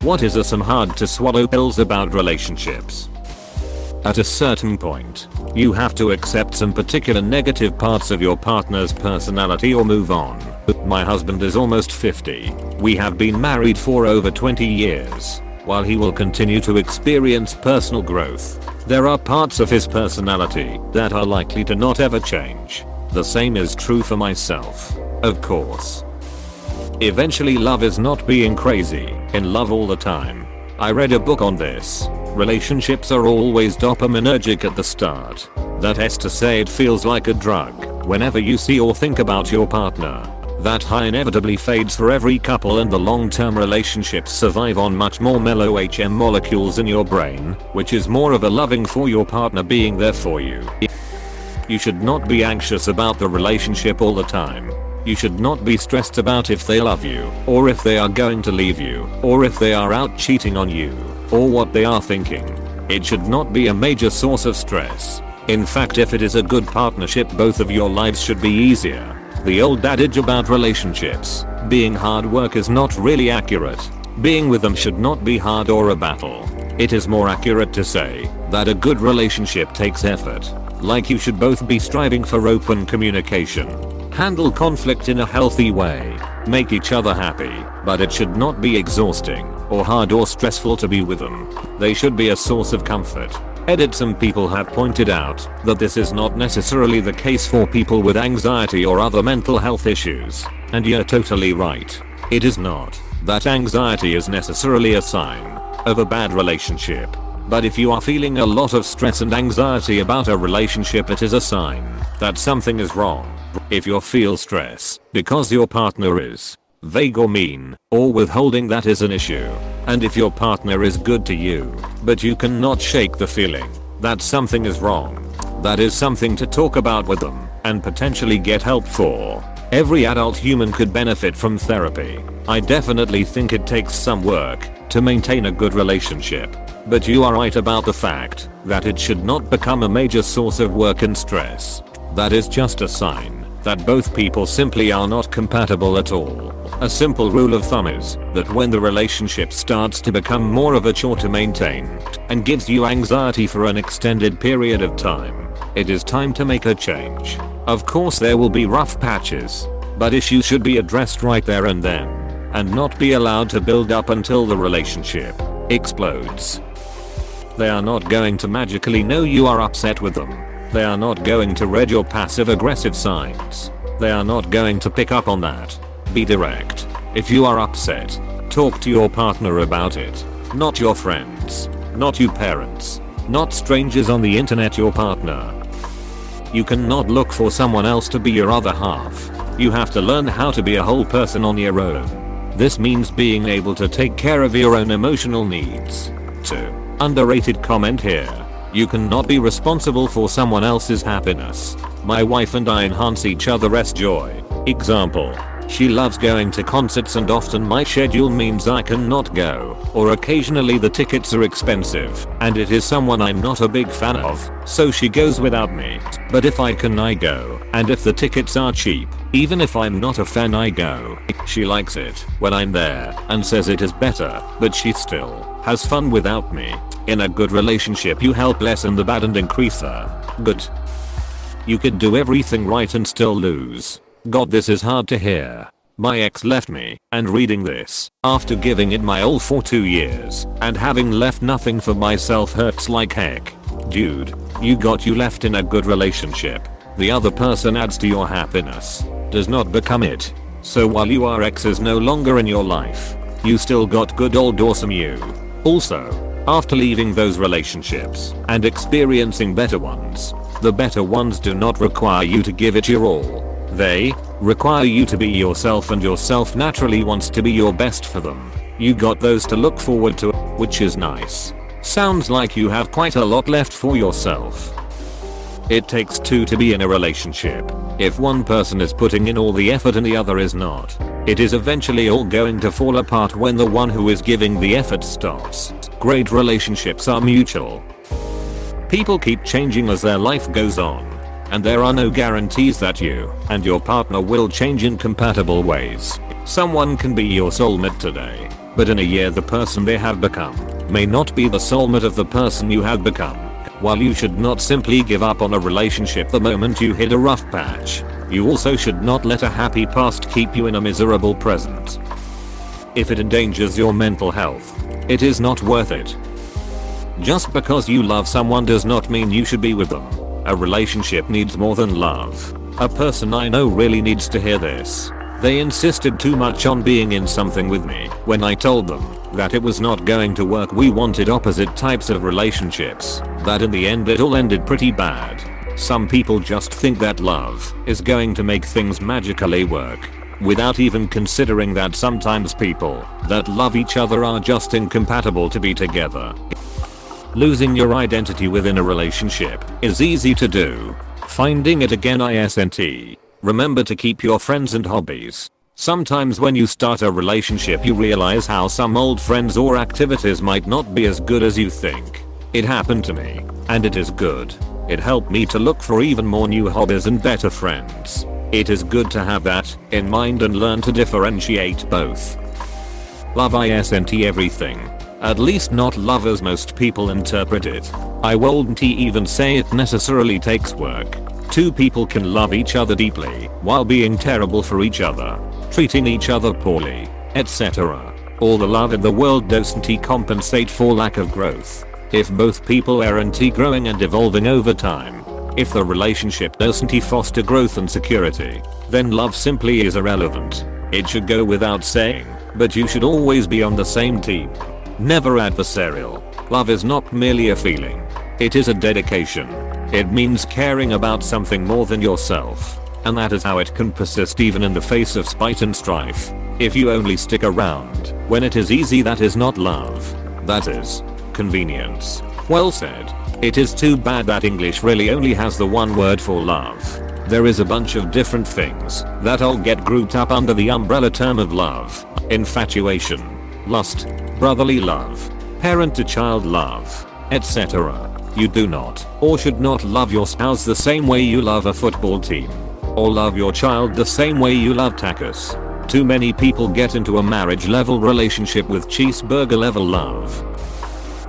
What is some hard to swallow pills about relationships? At a certain point, you have to accept some particular negative parts of your partner's personality or move on. My husband is almost 50. We have been married for over 20 years. While he will continue to experience personal growth, there are parts of his personality that are likely to not ever change. The same is true for myself. Of course. Eventually, love is not being crazy in love all the time. I read a book on this. Relationships are always dopaminergic at the start. That is to say, it feels like a drug whenever you see or think about your partner. That high inevitably fades for every couple, and the long-term relationships survive on much more mellow HM molecules in your brain, which is more of a loving for your partner being there for you. You should not be anxious about the relationship all the time. You should not be stressed about if they love you, or if they are going to leave you, or if they are out cheating on you, or what they are thinking. It should not be a major source of stress. In fact, if it is a good partnership, both of your lives should be easier. The old adage about relationships being hard work is not really accurate. Being with them should not be hard or a battle. It is more accurate to say that a good relationship takes effort. Like, you should both be striving for open communication. Handle conflict in a healthy way. Make each other happy, but it should not be exhausting or hard or stressful to be with them. They should be a source of comfort. Some people have pointed out that this is not necessarily the case for people with anxiety or other mental health issues. And you're totally right. It is not that anxiety is necessarily a sign of a bad relationship. But if you are feeling a lot of stress and anxiety about a relationship, it is a sign that something is wrong. If you feel stress because your partner is vague or mean or withholding, that is an issue. And if your partner is good to you, but you cannot shake the feeling that something is wrong, that is something to talk about with them and potentially get help for. Every adult human could benefit from therapy. I definitely think it takes some work to maintain a good relationship. But you are right about the fact that it should not become a major source of work and stress. That is just a sign that both people simply are not compatible at all. A simple rule of thumb is that when the relationship starts to become more of a chore to maintain and gives you anxiety for an extended period of time, it is time to make a change. Of course, there will be rough patches, but issues should be addressed right there and then, and not be allowed to build up until the relationship explodes. They are not going to magically know you are upset with them. They are not going to read your passive-aggressive signs. They are not going to pick up on that. Be direct. If you are upset, talk to your partner about it. Not your friends. Not your parents. Not strangers on the internet, your partner. You cannot look for someone else to be your other half. You have to learn how to be a whole person on your own. This means being able to take care of your own emotional needs. 2. Underrated comment here. You cannot be responsible for someone else's happiness. My wife and I enhance each other's joy. Example. She loves going to concerts, and often my schedule means I cannot go, or occasionally the tickets are expensive and it is someone I'm not a big fan of, so she goes without me. But if I can, I go, and if the tickets are cheap, even if I'm not a fan, I go. She likes it when I'm there and says it is better, but she still has fun without me. In a good relationship, you help lessen the bad and increase the good. You could do everything right and still lose. God, this is hard to hear. My ex left me, and reading this, after giving it my all for 2 years, and having left nothing for myself, hurts like heck. Dude, you left in a good relationship. The other person adds to your happiness, does not become it. So while your ex is no longer in your life, you still got good old awesome you. Also, after leaving those relationships and experiencing better ones, the better ones do not require you to give it your all. They require you to be yourself, and yourself naturally wants to be your best for them. You got those to look forward to, which is nice. Sounds like you have quite a lot left for yourself. It takes two to be in a relationship. If one person is putting in all the effort and the other is not, it is eventually all going to fall apart when the one who is giving the effort stops. Great relationships are mutual. People keep changing as their life goes on, and there are no guarantees that you and your partner will change in compatible ways. Someone can be your soulmate today, but in a year the person they have become may not be the soulmate of the person you have become. While you should not simply give up on a relationship the moment you hit a rough patch, you also should not let a happy past keep you in a miserable present. If it endangers your mental health, it is not worth it. Just because you love someone does not mean you should be with them. A relationship needs more than love. A person I know really needs to hear this. They insisted too much on being in something with me when I told them that it was not going to work. We wanted opposite types of relationships, that in the end it all ended pretty bad. Some people just think that love is going to make things magically work, without even considering that sometimes people that love each other are just incompatible to be together. Losing your identity within a relationship is easy to do. Finding it again isn't. Remember to keep your friends and hobbies. Sometimes when you start a relationship you realize how some old friends or activities might not be as good as you think. It happened to me, and it is good. It helped me to look for even more new hobbies and better friends. It is good to have that in mind and learn to differentiate both. Love isn't everything. At least not love as most people interpret it. I wouldn't even say it necessarily takes work. Two people can love each other deeply while being terrible for each other, treating each other poorly, etc. All the love in the world doesn't compensate for lack of growth. If both people aren't growing and evolving over time, if the relationship doesn't foster growth and security, then love simply is irrelevant. It should go without saying, but you should always be on the same team. Never adversarial. Love is not merely a feeling. It is a dedication. It means caring about something more than yourself. And that is how it can persist even in the face of spite and strife. If you only stick around when it is easy, that is not love. That is convenience. Well said. It is too bad that English really only has the one word for love. There is a bunch of different things that all get grouped up under the umbrella term of love. Infatuation, lust, brotherly love, parent to child love, etc. You do not or should not love your spouse the same way you love a football team, or love your child the same way you love tacos. Too many people get into a marriage level relationship with cheeseburger level love.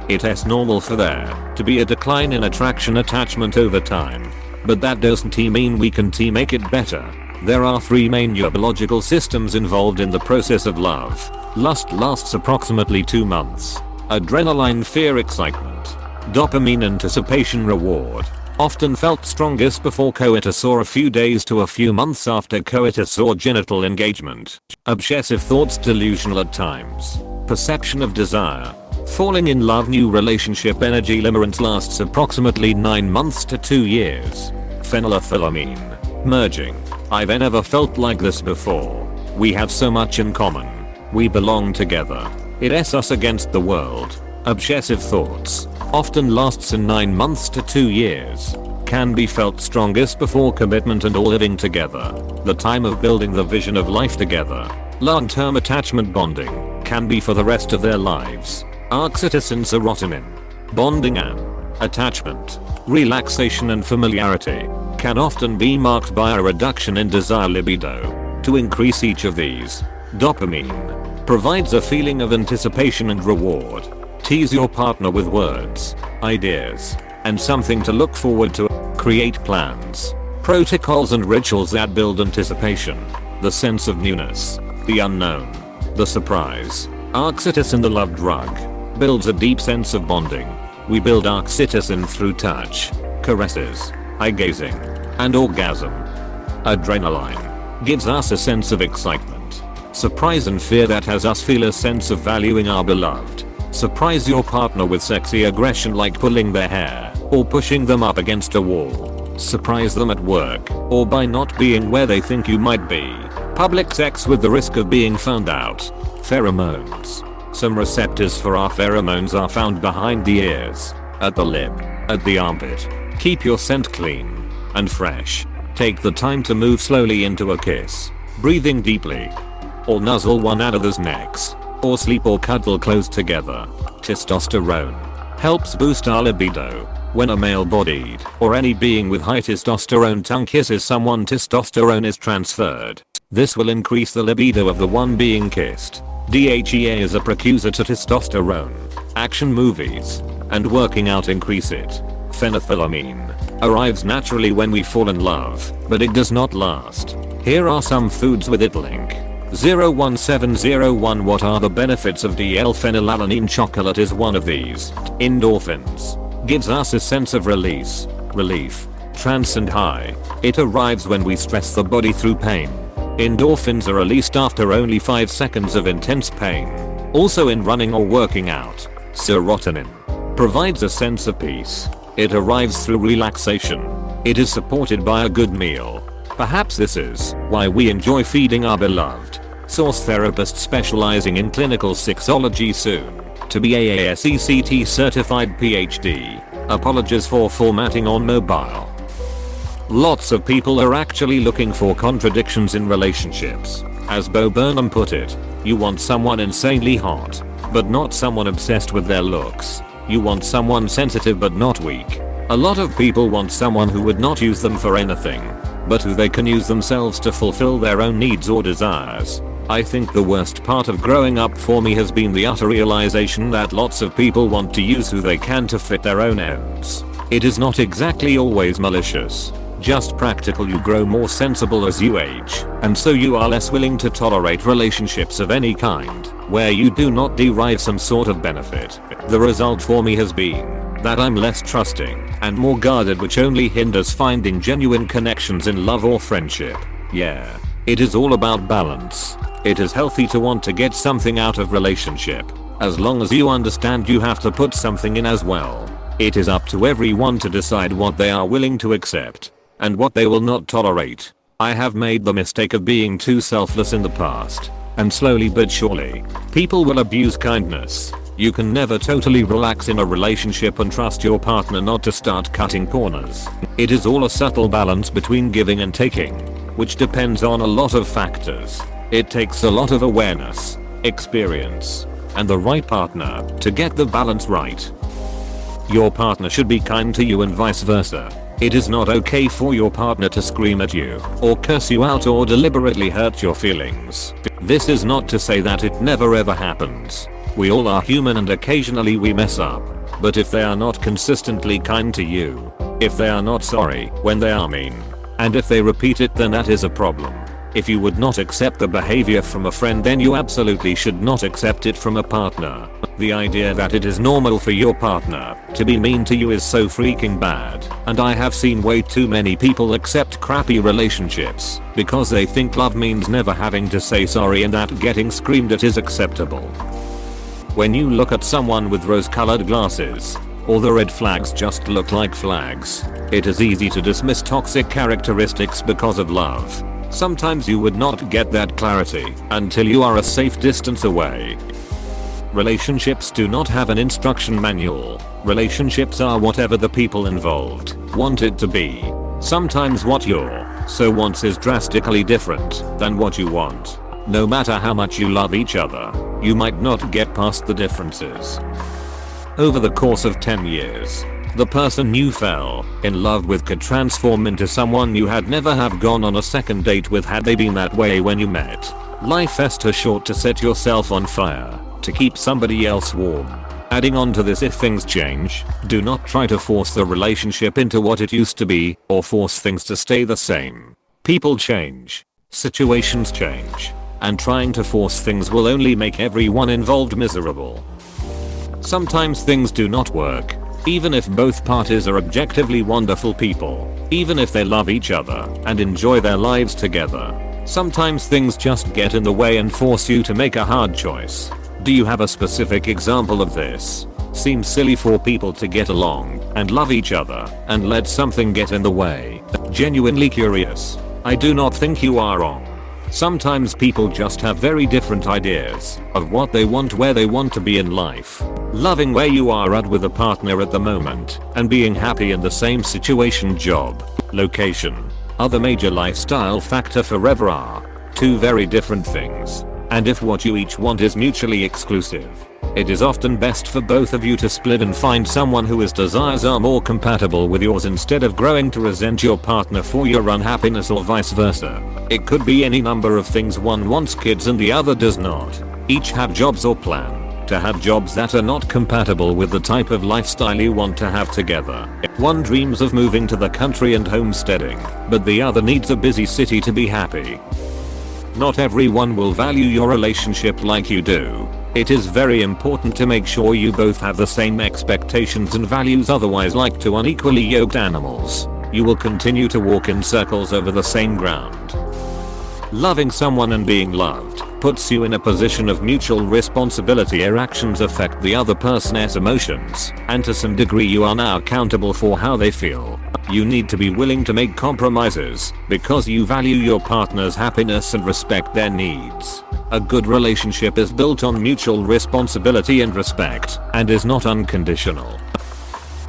It is normal for there to be a decline in attraction attachment over time, but that doesn't mean we can make it better. There are three main neurological systems involved in the process of love. Lust lasts approximately 2 months. Adrenaline, fear, excitement. Dopamine, anticipation, reward. Often felt strongest before coitus or a few days to a few months after coitus or genital engagement. Obsessive thoughts, delusional at times. Perception of desire. Falling in love, new relationship energy limerence lasts approximately 9 months to 2 years. Phenylethylamine. Merging. I've never felt like this before. We have so much in common. We belong together. It's us against the world. Obsessive thoughts. Often lasts in 9 months to 2 years. Can be felt strongest before commitment and all living together. The time of building the vision of life together. Long-term attachment bonding. Can be for the rest of their lives. Oxytocin, serotonin. Bonding and attachment, relaxation and familiarity can often be marked by a reduction in desire libido. To increase each of these, dopamine provides a feeling of anticipation and reward. Tease your partner with words, ideas, and something to look forward to. Create plans, protocols and rituals that build anticipation, the sense of newness, the unknown, the surprise. Oxytocin, the love drug, builds a deep sense of bonding. We build oxytocin through touch, caresses, eye gazing, and orgasm. Adrenaline gives us a sense of excitement, surprise and fear that has us feel a sense of valuing our beloved. Surprise your partner with sexy aggression like pulling their hair or pushing them up against a wall. Surprise them at work or by not being where they think you might be. Public sex with the risk of being found out. Pheromones. Some receptors for our pheromones are found behind the ears, at the lip, at the armpit. Keep your scent clean and fresh. Take the time to move slowly into a kiss, breathing deeply, or nuzzle one another's necks, or sleep or cuddle close together. Testosterone helps boost our libido. When a male-bodied or any being with high testosterone tongue kisses someone, testosterone is transferred. This will increase the libido of the one being kissed. DHEA is a precursor to testosterone. Action movies and working out increase it. Phenethylamine arrives naturally when we fall in love, but it does not last. Here are some foods with it link. 01701 What are the benefits of D-L-phenylalanine? Chocolate is one of these. Endorphins. Gives us a sense of relief, trance and high. It arrives when we stress the body through pain. Endorphins are released after only 5 seconds of intense pain. Also in running or working out. Serotonin provides a sense of peace. It arrives through relaxation. It is supported by a good meal. Perhaps this is why we enjoy feeding our beloved. Source therapist specializing in clinical sexology, soon to be AASECT certified PhD. Apologies for formatting on mobile. Lots of people are actually looking for contradictions in relationships. As Bo Burnham put it, you want someone insanely hot, but not someone obsessed with their looks. You want someone sensitive but not weak. A lot of people want someone who would not use them for anything, but who they can use themselves to fulfill their own needs or desires. I think the worst part of growing up for me has been the utter realization that lots of people want to use who they can to fit their own ends. It is not exactly always malicious, just practical. You grow more sensible as you age, and so you are less willing to tolerate relationships of any kind where you do not derive some sort of benefit. The result for me has been that I'm less trusting and more guarded, which only hinders finding genuine connections in love or friendship. Yeah, it is all about balance. It is healthy to want to get something out of relationship, as long as you understand you have to put something in as well. It is up to everyone to decide what they are willing to accept and what they will not tolerate. I have made the mistake of being too selfless in the past, and slowly but surely, people will abuse kindness. You can never totally relax in a relationship and trust your partner not to start cutting corners. It is all a subtle balance between giving and taking, which depends on a lot of factors. It takes a lot of awareness, experience, and the right partner to get the balance right. Your partner should be kind to you and vice versa. It is not okay for your partner to scream at you, or curse you out, or deliberately hurt your feelings. This is not to say that it never ever happens. We all are human and occasionally we mess up. But if they are not consistently kind to you, if they are not sorry when they are mean, and if they repeat it, then that is a problem. If you would not accept the behavior from a friend, then you absolutely should not accept it from a partner. The idea that it is normal for your partner to be mean to you is so freaking bad, and I have seen way too many people accept crappy relationships because they think love means never having to say sorry and that getting screamed at is acceptable. When you look at someone with rose-colored glasses, or the red flags just look like flags, it is easy to dismiss toxic characteristics because of love. Sometimes you would not get that clarity until you are a safe distance away. Relationships do not have an instruction manual. Relationships are whatever the people involved want it to be. Sometimes what you're so wants is drastically different than what you want. No matter how much you love each other, you might not get past the differences. Over the course of 10 years, the person you fell in love with could transform into someone you had never have gone on a second date with had they been that way when you met. Life is too short to set yourself on fire to keep somebody else warm. Adding on to this, if things change, do not try to force the relationship into what it used to be or force things to stay the same. People change, situations change, and trying to force things will only make everyone involved miserable. Sometimes things do not work. Even if both parties are objectively wonderful people, even if they love each other and enjoy their lives together, sometimes things just get in the way and force you to make a hard choice. Do you have a specific example of this? Seems silly for people to get along and love each other and let something get in the way. Genuinely curious. I do not think you are wrong. Sometimes people just have very different ideas of what they want, where they want to be in life. Loving where you are at with a partner at the moment and being happy in the same situation, job, location, other major lifestyle factor forever are two very different things. And if what you each want is mutually exclusive, It is often best for both of you to split and find someone whose desires are more compatible with yours instead of growing to resent your partner for your unhappiness or vice versa. It could be any number of things. One wants kids and the other does not. Each have jobs or plan to have jobs that are not compatible with the type of lifestyle you want to have together. One dreams of moving to the country and homesteading, but the other needs a busy city to be happy. Not everyone will value your relationship like you do. It is very important to make sure you both have the same expectations and values, otherwise, like two unequally yoked animals, you will continue to walk in circles over the same ground. Loving someone and being loved puts you in a position of mutual responsibility. Your actions affect the other person's emotions, and to some degree you are now accountable for how they feel. You need to be willing to make compromises because you value your partner's happiness and respect their needs. A good relationship is built on mutual responsibility and respect, and is not unconditional.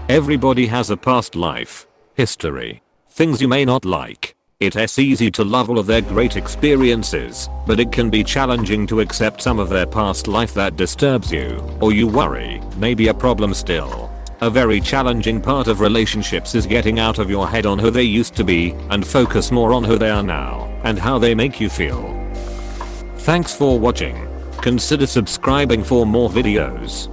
Everybody has a past life history, things you may not like. It's easy to love all of their great experiences, but it can be challenging to accept some of their past life that disturbs you, or you worry may be a problem still. A very challenging part of relationships is getting out of your head on who they used to be and focus more on who they are now and how they make you feel. Thanks for watching. Consider subscribing for more videos.